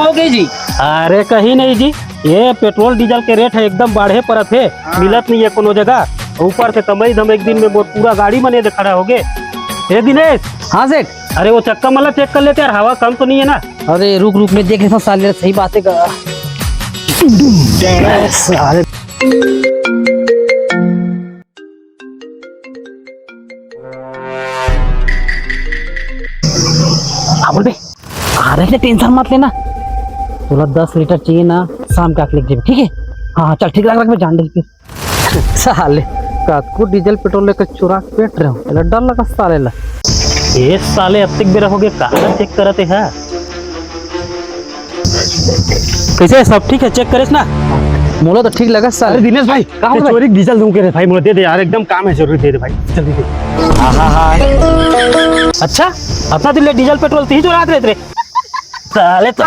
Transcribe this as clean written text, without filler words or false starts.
हो गई जी? अरे कहीं नहीं जी, ये पेट्रोल डीजल के रेट है एकदम बढ़े परत है। मिलत नहीं है कोनो जगह। ऊपर से तमई धम एक दिन में वो पूरा गाड़ी बने दे खड़ा हो गए। हे दिनेश, हाँ सेठ। अरे वो चक्का मतलब चेक कर लेते यार, हवा कम तो नहीं है ना? अरे रुक रुक मैं देख लेता हूँ साले, सही बात है साले हाँ बोल बे, आ रहे टेंशन मत लेना। बोला 10 लीटर चाहिए ना, शाम के आके लिख देंगे, ठीक है? हाँ चल ठीक लग मैं जान दे फिर। साले को डीजल पेट्रोल लेकर चुरा के पेट रहे हो, डर लगा साले ला। ये साले अब तक भी रहोगे, कहाँ चेक करते हैं? कैसे सब ठीक है? चेक करेस ना? मोला तो ठीक लगा साले। अरे दिनेश भाई, कहाँ हो भाई? चोरी डीजल दूं के रे भाई, मुझे दे दे यार, एकदम काम है, जरूरी दे दे भाई, जल्दी दे। हाँ हाँ हाँ। अच्छा, अपना दिल डीजल पेट्रोल तीन चुरा रहे थे साले तो।